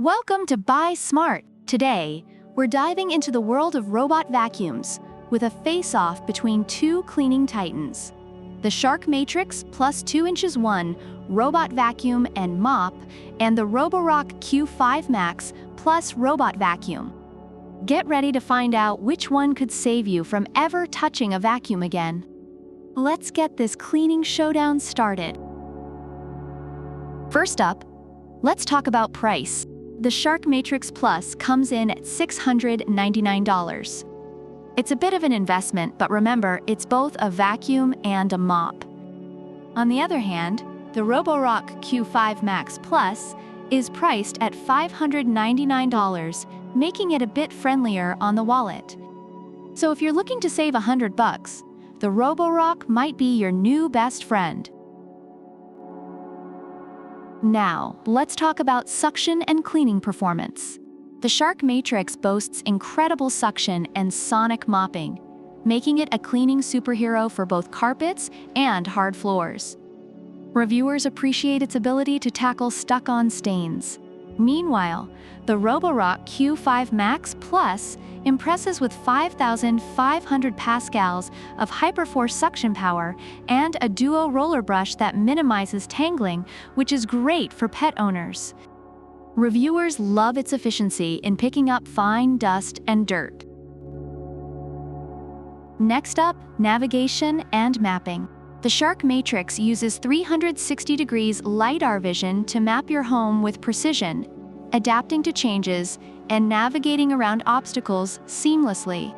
Welcome to Buy Smart. Today, we're diving into the world of robot vacuums with a face-off between two cleaning titans. The Shark Matrix Plus 2 inches 1 robot vacuum and mop, and the Roborock Q5 Max Plus robot vacuum. Get ready to find out which one could save you from ever touching a vacuum again. Let's get this cleaning showdown started. First up, let's talk about price. The Shark Matrix Plus comes in at $699. It's a bit of an investment, but remember, it's both a vacuum and a mop. On the other hand, the Roborock Q5 Max Plus is priced at $599, making it a bit friendlier on the wallet. So if you're looking to save $100, the Roborock might be your new best friend. Now, let's talk about suction and cleaning performance. The Shark Matrix boasts incredible suction and sonic mopping, making it a cleaning superhero for both carpets and hard floors. Reviewers appreciate its ability to tackle stuck-on stains. Meanwhile, the Roborock Q5 Max Plus impresses with 5,500 pascals of hyperforce suction power and a duo roller brush that minimizes tangling, which is great for pet owners. Reviewers love its efficiency in picking up fine dust and dirt. Next up, navigation and mapping. The Shark Matrix uses 360 degrees LiDAR vision to map your home with precision, adapting to changes and navigating around obstacles seamlessly.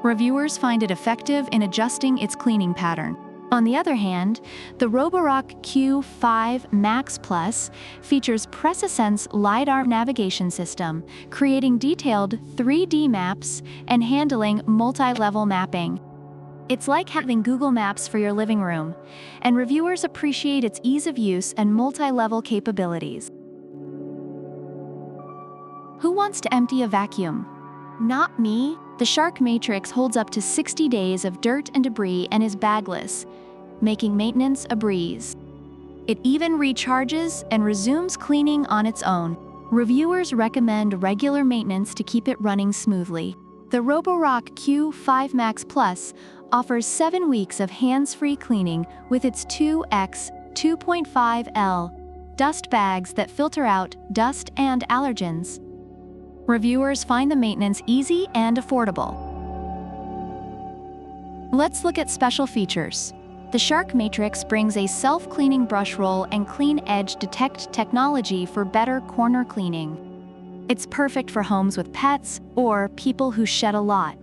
Reviewers find it effective in adjusting its cleaning pattern. On the other hand, the Roborock Q5 Max Plus features PreciSense LiDAR navigation system, creating detailed 3D maps and handling multi-level mapping. It's like having Google Maps for your living room, and reviewers appreciate its ease of use and multi-level capabilities. Who wants to empty a vacuum? Not me. The Shark Matrix holds up to 60 days of dirt and debris and is bagless, making maintenance a breeze. It even recharges and resumes cleaning on its own. Reviewers recommend regular maintenance to keep it running smoothly. The Roborock Q5 Max Plus offers 7 weeks of hands-free cleaning with its 2x 2.5L dust bags that filter out dust and allergens. Reviewers find the maintenance easy and affordable. Let's look at special features. The Shark Matrix brings a self-cleaning brush roll and clean edge detect technology for better corner cleaning. It's perfect for homes with pets or people who shed a lot.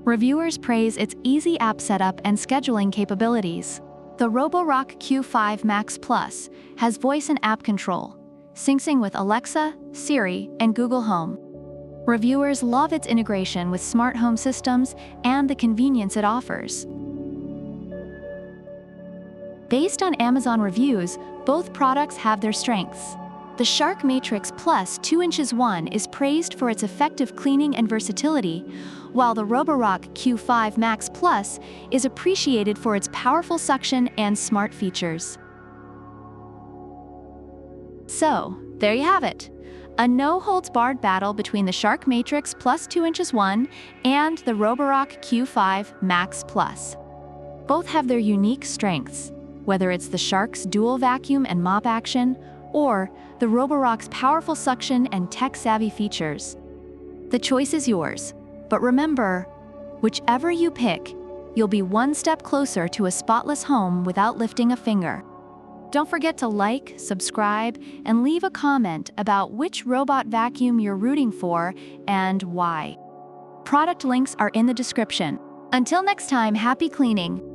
Reviewers praise its easy app setup and scheduling capabilities. The Roborock Q5 Max Plus has voice and app control, syncing with Alexa, Siri, and Google Home. Reviewers love its integration with smart home systems and the convenience it offers. Based on Amazon reviews, both products have their strengths. The Shark Matrix Plus 2 inches 1 is praised for its effective cleaning and versatility, while the Roborock Q5 Max Plus is appreciated for its powerful suction and smart features. So, there you have it. A no-holds-barred battle between the Shark Matrix Plus 2 inches 1 and the Roborock Q5 Max Plus. Both have their unique strengths, whether it's the Shark's dual vacuum and mop action, or the Roborock's powerful suction and tech-savvy features. The choice is yours, but remember, whichever you pick, you'll be one step closer to a spotless home without lifting a finger. Don't forget to like, subscribe, and leave a comment about which robot vacuum you're rooting for and why. Product links are in the description. Until next time, happy cleaning!